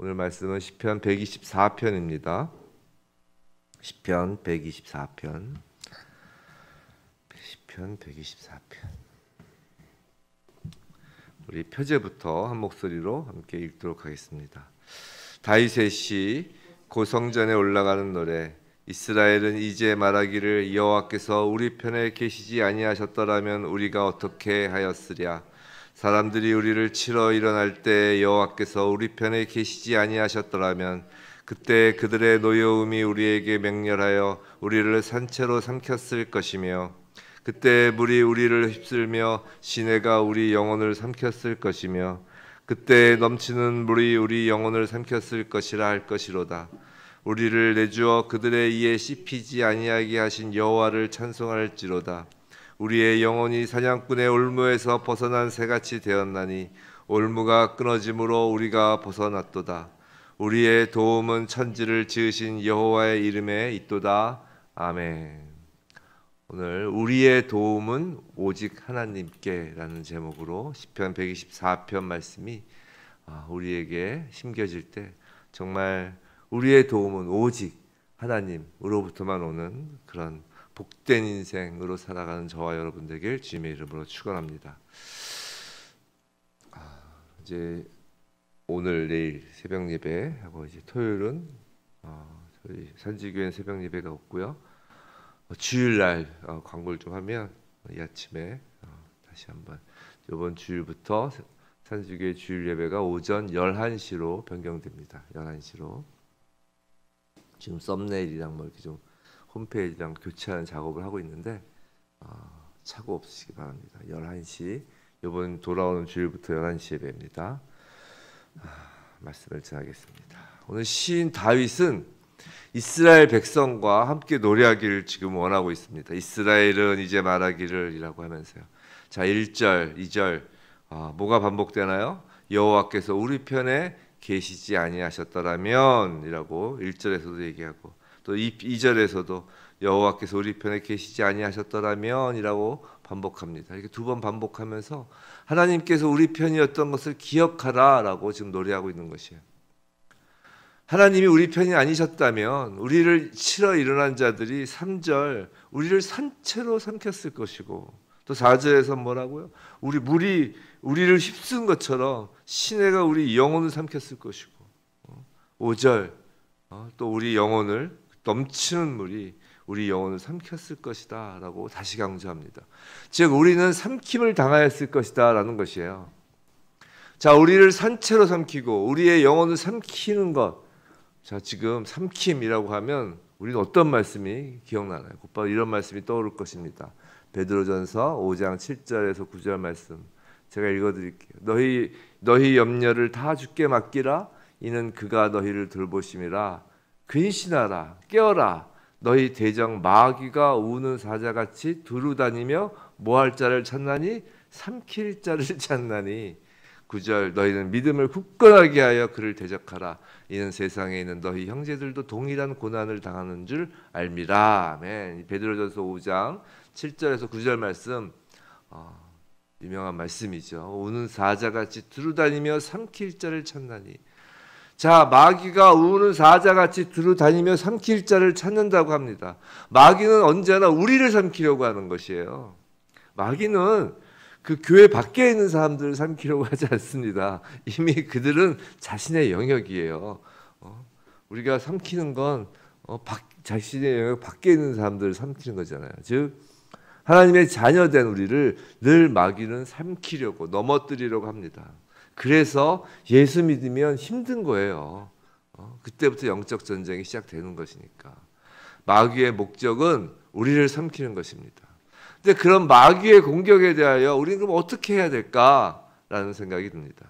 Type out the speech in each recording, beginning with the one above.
오늘 말씀은 시편 124편입니다. 시편 124편. 시편 124편. 우리 표제부터 한 목소리로 함께 읽도록 하겠습니다. 다윗의 시 고성전에 올라가는 노래. 이스라엘은 이제 말하기를 여호와께서 우리 편에 계시지 아니하셨더라면 우리가 어떻게 하였으랴. 사람들이 우리를 치러 일어날 때 여호와께서 우리 편에 계시지 아니하셨더라면 그때 그들의 노여움이 우리에게 맹렬하여 우리를 산채로 삼켰을 것이며 그때 물이 우리를 휩쓸며 시내가 우리 영혼을 삼켰을 것이며 그때 넘치는 물이 우리 영혼을 삼켰을 것이라 할 것이로다. 우리를 내주어 그들의 이에 씹히지 아니하게 하신 여호와를 찬송할지로다. 우리의 영혼이 사냥꾼의 올무에서 벗어난 새같이 되었나니 올무가 끊어짐으로 우리가 벗어났도다. 우리의 도움은 천지를 지으신 여호와의 이름에 있도다. 아멘. 오늘 우리의 도움은 오직 하나님께 라는 제목으로 시편 124편 말씀이 우리에게 심겨질 때 정말 우리의 도움은 오직 하나님으로부터만 오는 그런 복된 인생으로 살아가는 저와 여러분 되길 주님의 이름으로 축원합니다. 이제 오늘 내일 새벽 예배하고 이제 토요일은 저희 산지교회는 새벽 예배가 없고요. 주일날 광고를 좀 하면 이 아침에 다시 한번 이번 주일부터 산지교회 주일 예배가 오전 11시로 변경됩니다. 11시로 지금 썸네일이랑 뭐 이렇게 좀 홈페이지랑 교체하는 작업을 하고 있는데 착오 없으시기 바랍니다. 11시 이번 돌아오는 주일부터 11시 예배입니다. 말씀을 전하겠습니다. 오늘 시인 다윗은 이스라엘 백성과 함께 노래하기를 지금 원하고 있습니다. 이스라엘은 이제 말하기를 이라고 하면서요. 자, 1절, 2절 뭐가 반복되나요? 여호와께서 우리 편에 계시지 아니하셨더라면 이라고 1절에서도 얘기하고 또 2절에서도 여호와께서 우리 편에 계시지 아니하셨더라면 이라고 반복합니다. 이렇게 두 번 반복하면서 하나님께서 우리 편이었던 것을 기억하라 라고 지금 노래하고 있는 것이에요. 하나님이 우리 편이 아니셨다면 우리를 치러 일어난 자들이 3절 우리를 산채로 삼켰을 것이고 또 4절에서 뭐라고요? 물이 우리를 휩쓴 것처럼 시내가 우리 영혼을 삼켰을 것이고 5절 또 우리 영혼을 넘치는 물이 우리 영혼을 삼켰을 것이다 라고 다시 강조합니다. 즉 우리는 삼킴을 당하였을 것이다 라는 것이에요. 자, 우리를 산채로 삼키고 우리의 영혼을 삼키는 것. 자, 지금 삼킴이라고 하면 우리는 어떤 말씀이 기억나나요? 곧바로 이런 말씀이 떠오를 것입니다. 베드로전서 5장 7절에서 9절 말씀 제가 읽어드릴게요. 너희 염려를 다 주께 맡기라. 이는 그가 너희를 돌보심이라. 근신하라 깨어라. 너희 대적 마귀가 우는 사자같이 두루다니며 모할 자를 찾나니 삼킬 자를 찾나니. 9절 너희는 믿음을 굳건하게 하여 그를 대적하라. 이는 세상에 있는 너희 형제들도 동일한 고난을 당하는 줄 알미라. 아멘. 베드로전서 5장 7절에서 9절 말씀 유명한 말씀이죠. 우는 사자같이 두루다니며 삼킬 자를 찾나니. 자, 마귀가 우는 사자같이 두루다니며 삼킬 자를 찾는다고 합니다. 마귀는 언제나 우리를 삼키려고 하는 것이에요. 마귀는 그 교회 밖에 있는 사람들을 삼키려고 하지 않습니다. 이미 그들은 자신의 영역이에요. 우리가 삼키는 건 자신의 영역 밖에 있는 사람들을 삼키는 거잖아요. 즉 하나님의 자녀된 우리를 늘 마귀는 삼키려고 넘어뜨리려고 합니다. 그래서 예수 믿으면 힘든 거예요. 그때부터 영적 전쟁이 시작되는 것이니까. 마귀의 목적은 우리를 삼키는 것입니다. 근데 그런 마귀의 공격에 대하여 우리는 그럼 어떻게 해야 될까라는 생각이 듭니다.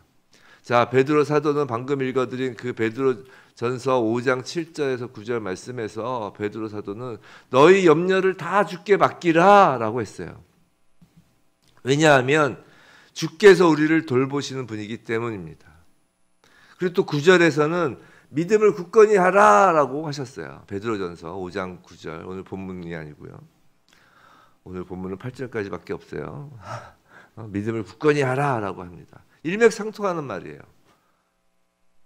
자, 베드로 사도는 방금 읽어드린 그 베드로전서 5장 7절에서 9절 말씀에서 베드로 사도는 너희 염려를 다 주께 맡기라 라고 했어요. 왜냐하면 주께서 우리를 돌보시는 분이기 때문입니다. 그리고 또 9절에서는 믿음을 굳건히 하라 라고 하셨어요. 베드로전서 5장 9절 오늘 본문이 아니고요. 오늘 본문은 8절까지밖에 없어요. 믿음을 굳건히 하라 라고 합니다. 일맥상통하는 말이에요.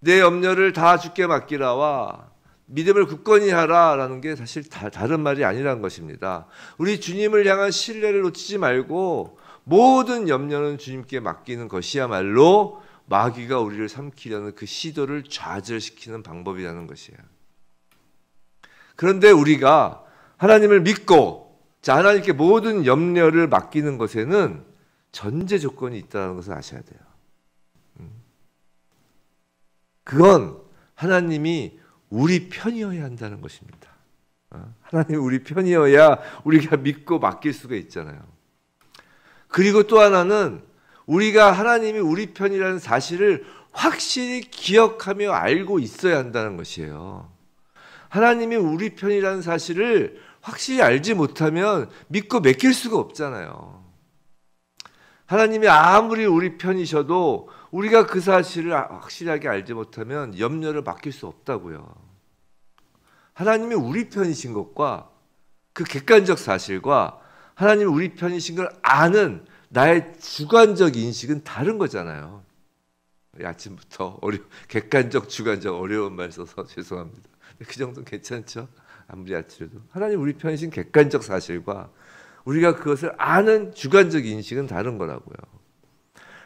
내 염려를 다 주께 맡기라와 믿음을 굳건히 하라라는 게 사실 다른 말이 아니라는 것입니다. 우리 주님을 향한 신뢰를 놓치지 말고 모든 염려는 주님께 맡기는 것이야말로 마귀가 우리를 삼키려는 그 시도를 좌절시키는 방법이라는 것이에요. 그런데 우리가 하나님을 믿고 하나님께 모든 염려를 맡기는 것에는 전제 조건이 있다는 것을 아셔야 돼요. 그건 하나님이 우리 편이어야 한다는 것입니다. 하나님이 우리 편이어야 우리가 믿고 맡길 수가 있잖아요. 그리고 또 하나는 우리가 하나님이 우리 편이라는 사실을 확실히 기억하며 알고 있어야 한다는 것이에요. 하나님이 우리 편이라는 사실을 확실히 알지 못하면 믿고 맡길 수가 없잖아요. 하나님이 아무리 우리 편이셔도 우리가 그 사실을 확실하게 알지 못하면 염려를 맡길 수 없다고요. 하나님이 우리 편이신 것과 그 객관적 사실과 하나님이 우리 편이신 걸 아는 나의 주관적 인식은 다른 거잖아요. 아침부터 객관적, 주관적 어려운 말 써서 죄송합니다. 그 정도는 괜찮죠? 아무리 아침에도. 하나님 우리 편이신 객관적 사실과 우리가 그것을 아는 주관적 인식은 다른 거라고요.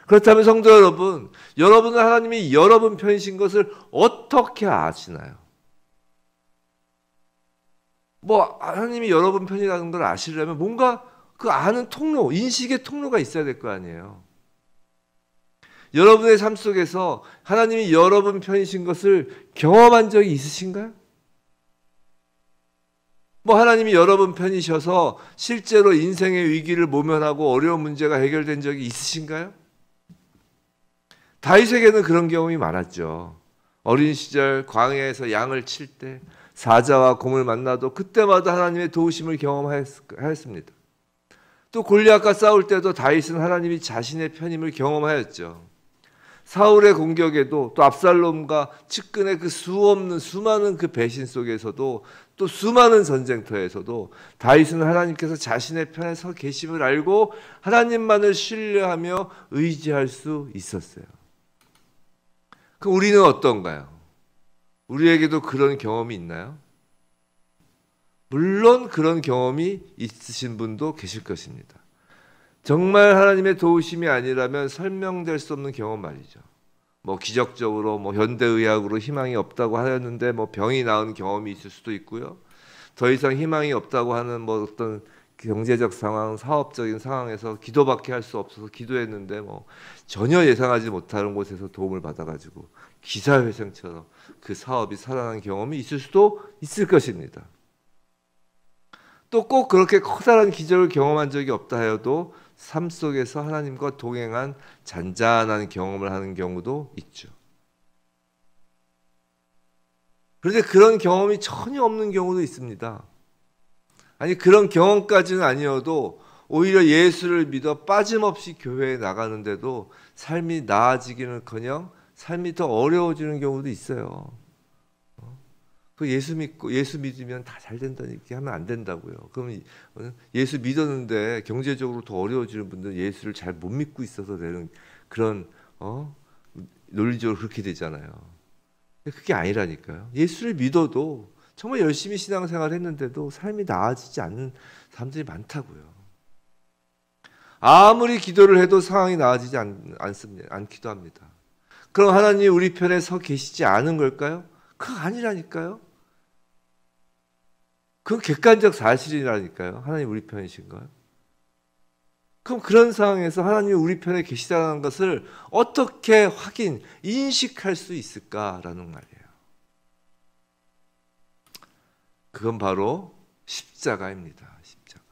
그렇다면 성도 여러분, 여러분은 하나님이 여러분 편이신 것을 어떻게 아시나요? 하나님이 여러분 편이라는 걸 아시려면 뭔가 그 아는 통로, 인식의 통로가 있어야 될 거 아니에요. 여러분의 삶 속에서 하나님이 여러분 편이신 것을 경험한 적이 있으신가요? 하나님이 여러분 편이셔서 실제로 인생의 위기를 모면하고 어려운 문제가 해결된 적이 있으신가요? 다윗에게는 그런 경험이 많았죠. 어린 시절 광야에서 양을 칠 때 사자와 곰을 만나도 그때마다 하나님의 도우심을 경험하였습니다. 또 골리앗과 싸울 때도 다윗은 하나님이 자신의 편임을 경험하였죠. 사울의 공격에도 또 압살롬과 측근의 그 수많은 그 배신 속에서도 또 수많은 전쟁터에서도 다윗은 하나님께서 자신의 편에 서 계심을 알고 하나님만을 신뢰하며 의지할 수 있었어요. 그럼 우리는 어떤가요? 우리에게도 그런 경험이 있나요? 물론 그런 경험이 있으신 분도 계실 것입니다. 정말 하나님의 도우심이 아니라면 설명될 수 없는 경험 말이죠. 기적적으로 현대의학으로 희망이 없다고 하였는데 병이 나은 경험이 있을 수도 있고요. 더 이상 희망이 없다고 하는 어떤 경제적 상황, 사업적인 상황에서 기도밖에 할 수 없어서 기도했는데 전혀 예상하지 못하는 곳에서 도움을 받아가지고 기사회생처럼 그 사업이 살아난 경험이 있을 수도 있을 것입니다. 또 꼭 그렇게 커다란 기적을 경험한 적이 없다 해도 삶 속에서 하나님과 동행한 잔잔한 경험을 하는 경우도 있죠. 그런데 그런 경험이 전혀 없는 경우도 있습니다. 아니 그런 경험까지는 아니어도 오히려 예수를 믿어 빠짐없이 교회에 나가는데도 삶이 나아지기는커녕 삶이 더 어려워지는 경우도 있어요. 그 예수 믿으면 다 잘 된다는 얘기 하면 안 된다고요. 그럼 예수 믿었는데 경제적으로 더 어려워지는 분들은 예수를 잘 못 믿고 있어서 되는 그런 논리적으로 그렇게 되잖아요. 그게 아니라니까요. 예수를 믿어도 정말 열심히 신앙생활 했는데도 삶이 나아지지 않는 사람들이 많다고요. 아무리 기도를 해도 상황이 나아지지 않기도 합니다. 그럼 하나님이 우리 편에 서 계시지 않은 걸까요? 그거 아니라니까요. 그건 객관적 사실이라니까요. 하나님 우리 편이신가요? 그럼 그런 상황에서 하나님이 우리 편에 계시다는 것을 어떻게 인식할 수 있을까라는 말이에요. 그건 바로 십자가입니다. 십자가.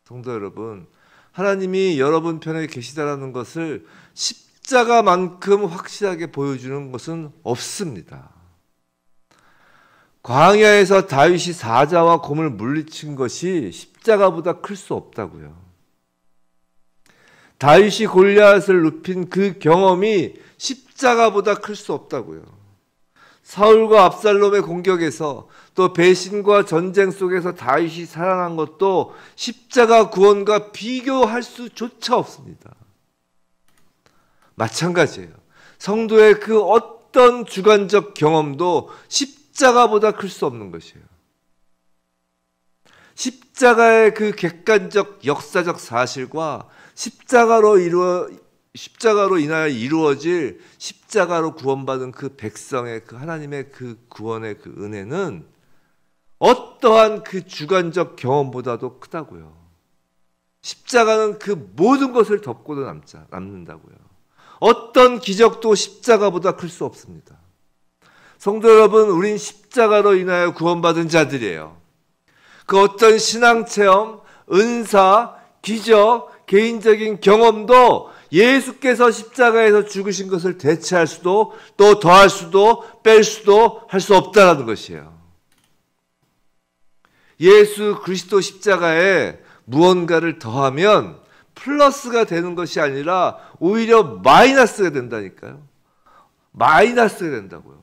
성도 여러분, 하나님이 여러분 편에 계시다는 것을 십자가만큼 확실하게 보여주는 것은 없습니다. 광야에서 다윗이 사자와 곰을 물리친 것이 십자가보다 클 수 없다고요. 다윗이 골리앗을 눕힌 그 경험이 십자가보다 클 수 없다고요. 사울과 압살롬의 공격에서 또 배신과 전쟁 속에서 다윗이 살아난 것도 십자가 구원과 비교할 수조차 없습니다. 마찬가지예요. 성도의 그 어떤 주관적 경험도 십자가보다 클 수 없는 것이에요. 십자가의 그 객관적 역사적 사실과 십자가로 인하여 이루어질 십자가로 구원받은 그 백성의 그 하나님의 그 구원의 그 은혜는 어떠한 그 주관적 경험보다도 크다고요. 십자가는 그 모든 것을 덮고도 남는다고요. 어떤 기적도 십자가보다 클 수 없습니다. 성도 여러분, 우린 십자가로 인하여 구원받은 자들이에요. 그 어떤 신앙체험, 은사, 기적, 개인적인 경험도 예수께서 십자가에서 죽으신 것을 대체할 수도 또 더할 수도 뺄 수도 할 수 없다는 것이에요. 예수 그리스도 십자가에 무언가를 더하면 플러스가 되는 것이 아니라 오히려 마이너스가 된다니까요. 마이너스가 된다고요.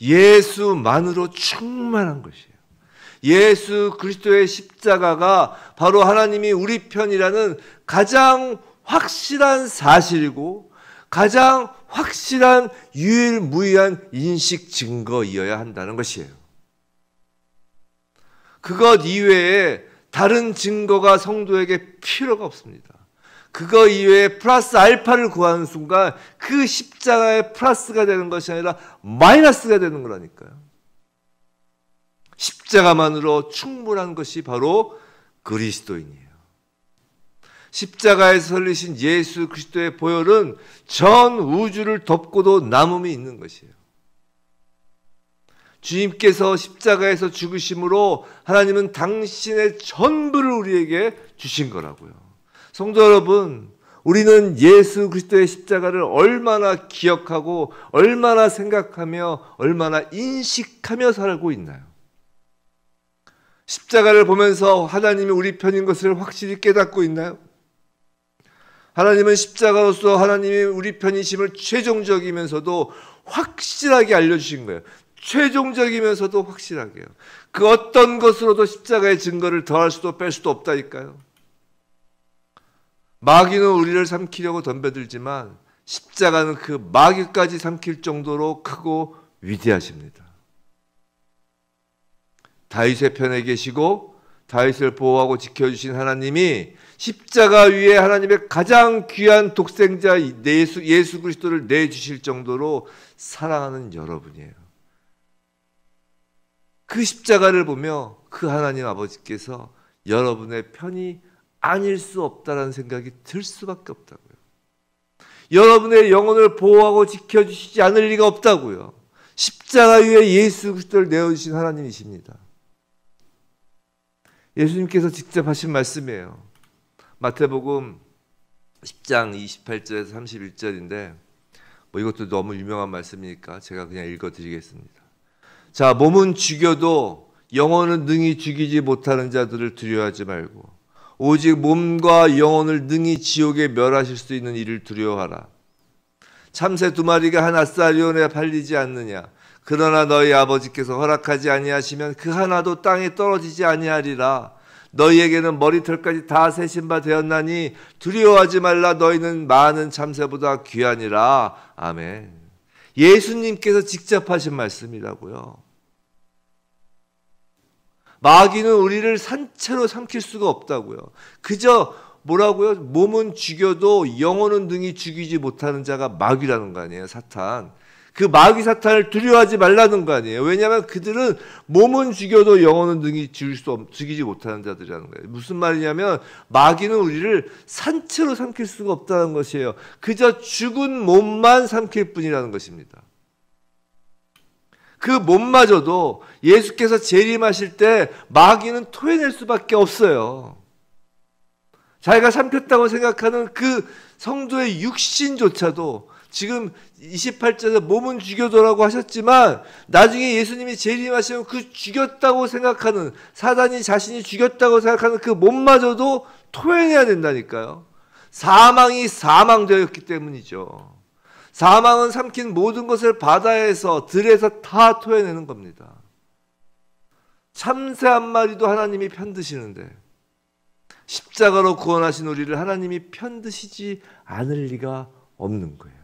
예수만으로 충만한 것이에요. 예수 그리스도의 십자가가 바로 하나님이 우리 편이라는 가장 확실한 사실이고 가장 확실한 유일무이한 인식 증거이어야 한다는 것이에요. 그것 이외에 다른 증거가 성도에게 필요가 없습니다. 그거 이외에 플러스 알파를 구하는 순간 그 십자가의 플러스가 되는 것이 아니라 마이너스가 되는 거라니까요. 십자가만으로 충분한 것이 바로 그리스도인이에요. 십자가에서 설리신 예수 그리스도의 보혈은 전 우주를 덮고도 남음이 있는 것이에요. 주님께서 십자가에서 죽으심으로 하나님은 당신의 전부를 우리에게 주신 거라고요. 성도 여러분, 우리는 예수 그리스도의 십자가를 얼마나 기억하고 얼마나 생각하며 얼마나 인식하며 살고 있나요? 십자가를 보면서 하나님이 우리 편인 것을 확실히 깨닫고 있나요? 하나님은 십자가로서 하나님이 우리 편이심을 최종적이면서도 확실하게 알려주신 거예요. 최종적이면서도 확실하게요. 그 어떤 것으로도 십자가의 증거를 더할 수도 뺄 수도 없다니까요. 마귀는 우리를 삼키려고 덤벼들지만 십자가는 그 마귀까지 삼킬 정도로 크고 위대하십니다. 다윗의 편에 계시고 다윗을 보호하고 지켜주신 하나님이 십자가 위에 하나님의 가장 귀한 독생자 예수 그리스도를 내주실 정도로 사랑하는 여러분이에요. 그 십자가를 보며 그 하나님 아버지께서 여러분의 편이 아닐 수 없다는 생각이 들 수밖에 없다고요. 여러분의 영혼을 보호하고 지켜주시지 않을 리가 없다고요. 십자가 위에 예수 그리스도를 내어주신 하나님이십니다. 예수님께서 직접 하신 말씀이에요. 마태복음 10장 28절에서 31절인데 이것도 너무 유명한 말씀이니까 제가 그냥 읽어드리겠습니다. 자, 몸은 죽여도 영혼은 능히 죽이지 못하는 자들을 두려워하지 말고 오직 몸과 영혼을 능히 지옥에 멸하실 수 있는 이를 두려워하라. 참새 2마리가 한 아사리온에 팔리지 않느냐. 그러나 너희 아버지께서 허락하지 아니하시면 그 하나도 땅에 떨어지지 아니하리라. 너희에게는 머리털까지 다 세신 바 되었나니 두려워하지 말라. 너희는 많은 참새보다 귀하니라. 아멘. 예수님께서 직접 하신 말씀이라고요. 마귀는 우리를 산채로 삼킬 수가 없다고요. 그저 뭐라고요? 몸은 죽여도 영혼은 능히 죽이지 못하는 자가 마귀라는 거 아니에요, 사탄. 그 마귀 사탄을 두려워하지 말라는 거 아니에요. 왜냐하면 그들은 몸은 죽여도 영혼은 능히 죽이지 못하는 자들이라는 거예요. 무슨 말이냐면 마귀는 우리를 산채로 삼킬 수가 없다는 것이에요. 그저 죽은 몸만 삼킬 뿐이라는 것입니다. 그 몸마저도 예수께서 재림하실 때 마귀는 토해낼 수밖에 없어요. 자기가 삼켰다고 생각하는 그 성도의 육신조차도 지금 28절에서 몸은 죽여도라고 하셨지만 나중에 예수님이 재림하시면 그 죽였다고 생각하는 사단이 자신이 죽였다고 생각하는 그 몸마저도 토해내야 된다니까요. 사망이 사망되었기 때문이죠. 사망은 삼킨 모든 것을 바다에서 들에서 다 토해내는 겁니다. 참새 한 마리도 하나님이 편드시는데 십자가로 구원하신 우리를 하나님이 편드시지 않을 리가 없는 거예요.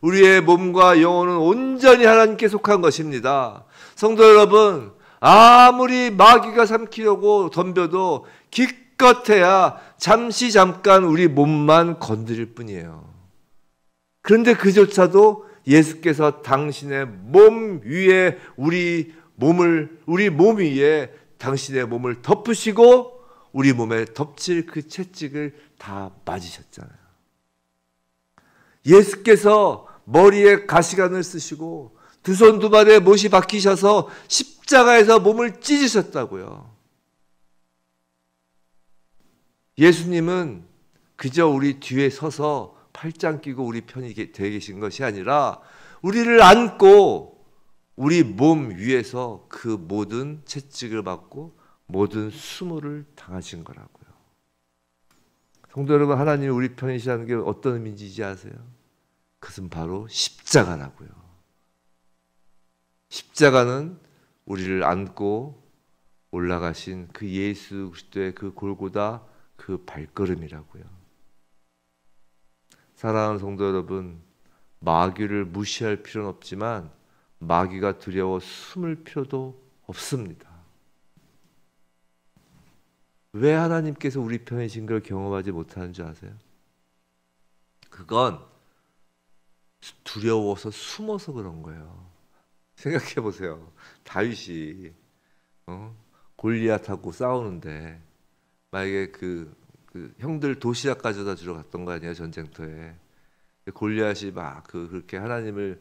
우리의 몸과 영혼은 온전히 하나님께 속한 것입니다. 성도 여러분, 아무리 마귀가 삼키려고 덤벼도 기껏해야 잠깐 우리 몸만 건드릴 뿐이에요. 그런데 그조차도 예수께서 당신의 몸 위에 우리 몸 위에 당신의 몸을 덮으시고 우리 몸에 덮칠 그 채찍을 다 맞으셨잖아요. 예수께서 머리에 가시관을 쓰시고 두 손 두 발에 못이 박히셔서 십자가에서 몸을 찢으셨다고요. 예수님은 그저 우리 뒤에 서서 팔짱 끼고 우리 편이 되어 계신 것이 아니라 우리를 안고 우리 몸 위에서 그 모든 채찍을 받고 모든 수모를 당하신 거라고요. 성도 여러분, 하나님이 우리 편이시라는 게 어떤 의미인지 이제 아세요? 그것은 바로 십자가라고요. 십자가는 우리를 안고 올라가신 그 예수 그리스도의 그 골고다 그 발걸음이라고요. 사랑하는 성도 여러분, 마귀를 무시할 필요는 없지만 마귀가 두려워 숨을 필요도 없습니다. 왜 하나님께서 우리 편이신 걸 경험하지 못하는 줄 아세요? 그건 두려워서 숨어서 그런 거예요. 생각해 보세요. 다윗이 골리앗하고 싸우는데 만약에 그 형들 도시락 가져다 주러 갔던 거 아니에요, 전쟁터에. 골리앗이 막 그렇게 하나님을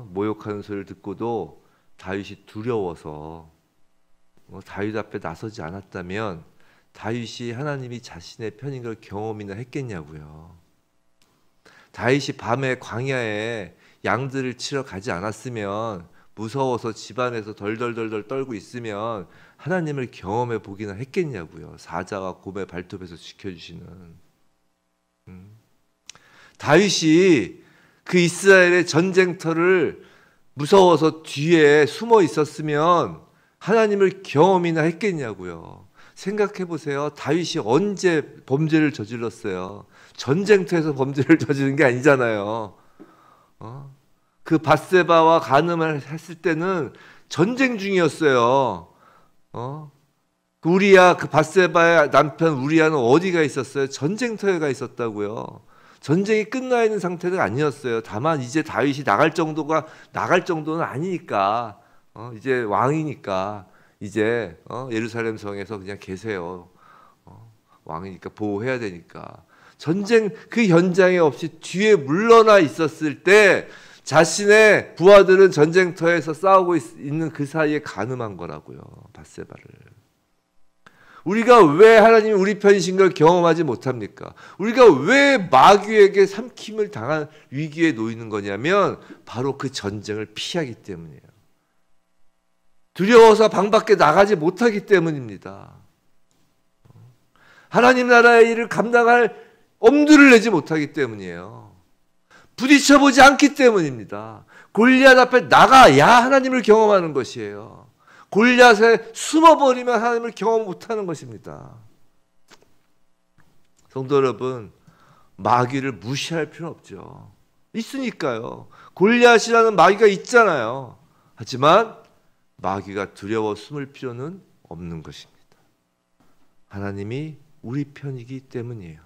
모욕하는 소리를 듣고도 다윗이 두려워서 다윗 앞에 나서지 않았다면 다윗이 하나님이 자신의 편인 걸 경험이나 했겠냐고요. 다윗이 밤에 광야에 양들을 치러 가지 않았으면, 무서워서 집안에서 덜덜덜덜 떨고 있으면 하나님을 경험해 보기나 했겠냐고요. 사자와 곰의 발톱에서 지켜주시는. 다윗이 그 이스라엘의 전쟁터를 무서워서 뒤에 숨어 있었으면 하나님을 경험이나 했겠냐고요. 생각해 보세요. 다윗이 언제 범죄를 저질렀어요? 전쟁터에서 범죄를 저지른 게 아니잖아요. 그 밧세바와 간음을 했을 때는 전쟁 중이었어요. 그 밧세바의 남편 우리아는 어디가 있었어요? 전쟁터에 가 있었다고요. 전쟁이 끝나 있는 상태는 아니었어요. 다만 이제 다윗이 나갈 정도는 아니니까, 이제 왕이니까 이제 예루살렘 성에서 그냥 계세요. 왕이니까 보호해야 되니까. 전쟁 그 현장에 없이 뒤에 물러나 있었을 때 자신의 부하들은 전쟁터에서 싸우고 있는 그 사이에 간음한 거라고요. 밧세바를. 우리가 왜 하나님이 우리 편이신 걸 경험하지 못합니까? 우리가 왜 마귀에게 삼킴을 당한 위기에 놓이는 거냐면 바로 그 전쟁을 피하기 때문이에요. 두려워서 방 밖에 나가지 못하기 때문입니다. 하나님 나라의 일을 감당할 엄두를 내지 못하기 때문이에요. 부딪혀보지 않기 때문입니다. 골리앗 앞에 나가야 하나님을 경험하는 것이에요. 골리앗에 숨어버리면 하나님을 경험 못하는 것입니다. 성도 여러분, 마귀를 무시할 필요는 없죠. 있으니까요. 골리앗이라는 마귀가 있잖아요. 하지만 마귀가 두려워 숨을 필요는 없는 것입니다. 하나님이 우리 편이기 때문이에요.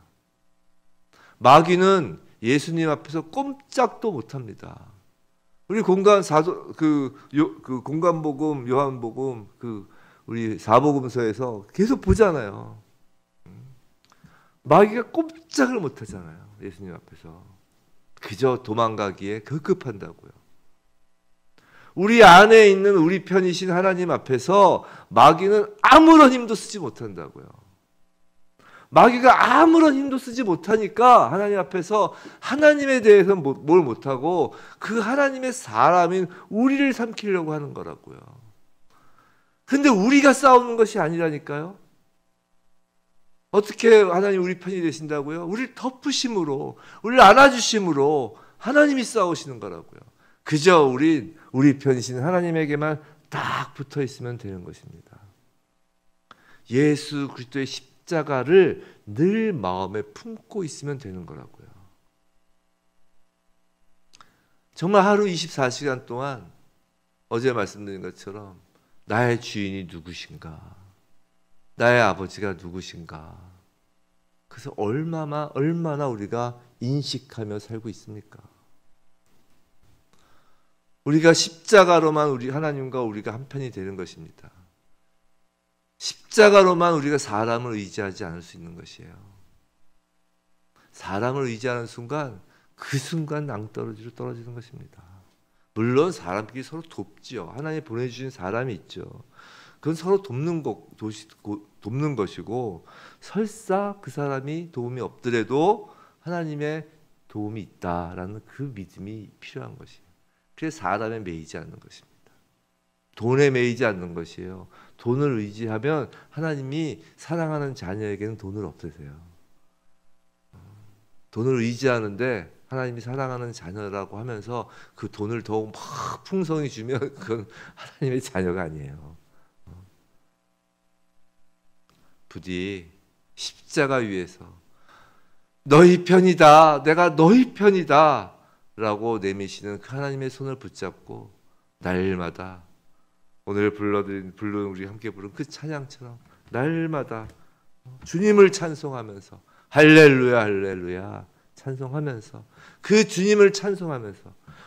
마귀는 예수님 앞에서 꼼짝도 못합니다. 우리 공관복음, 요한복음, 우리 사복음서에서 계속 보잖아요. 마귀가 꼼짝을 못하잖아요. 예수님 앞에서 그저 도망가기에 급급한다고요. 우리 안에 있는 우리 편이신 하나님 앞에서 마귀는 아무런 힘도 쓰지 못한다고요. 마귀가 아무런 힘도 쓰지 못하니까 하나님 앞에서 하나님에 대해서 뭘 못하고 그 하나님의 사람인 우리를 삼키려고 하는 거라고요. 근데 우리가 싸우는 것이 아니라니까요. 어떻게 하나님 우리 편이 되신다고요? 우리를 덮으심으로, 우리를 안아주심으로 하나님이 싸우시는 거라고요. 그저 우리 편이신 하나님에게만 딱 붙어 있으면 되는 것입니다. 예수 그리스도의 십자가를 늘 마음에 품고 있으면 되는 거라고요. 정말 하루 24시간 동안 어제 말씀드린 것처럼 나의 주인이 누구신가? 나의 아버지가 누구신가? 그래서 얼마나 우리가 인식하며 살고 있습니까? 우리가 십자가로만 우리 하나님과 우리가 한편이 되는 것입니다. 십자가로만 우리가 사람을 의지하지 않을 수 있는 것이에요. 사람을 의지하는 순간 그 순간 낭떠러지로 떨어지는 것입니다. 물론 사람끼리 서로 돕지요. 하나님 보내주신 사람이 있죠. 그건 서로 돕는 것이고 설사 그 사람이 도움이 없더라도 하나님의 도움이 있다라는 그 믿음이 필요한 것이에요. 그래서 사람에 매이지 않는 것입니다. 돈에 매이지 않는 것이에요. 돈을 의지하면 하나님이 사랑하는 자녀에게는 돈을 없애세요. 돈을 의지하는데 하나님이 사랑하는 자녀라고 하면서 그 돈을 더욱 막 풍성히 주면 그건 하나님의 자녀가 아니에요. 부디 십자가 위에서 너희 편이다, 내가 너희 편이다 라고 내미시는 그 하나님의 손을 붙잡고 날마다 오늘 부른 우리 함께 부른 그 찬양처럼 날마다 주님을 찬송하면서 할렐루야 할렐루야 찬송하면서 그 주님을 찬송하면서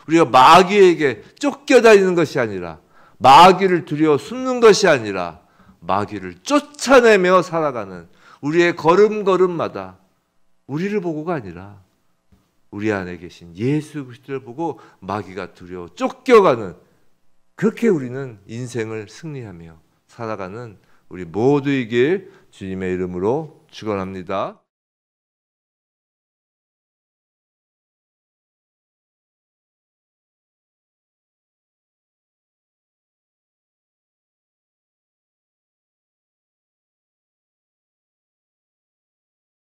우리가 마귀에게 쫓겨다니는 것이 아니라 마귀를 두려워 숨는 것이 아니라 마귀를 쫓아내며 살아가는 우리의 걸음걸음마다 우리를 보고가 아니라 우리 안에 계신 예수 그리스도를 보고 마귀가 두려워 쫓겨가는 그렇게 우리는 인생을 승리하며 살아가는 우리 모두이길 주님의 이름으로 축원합니다.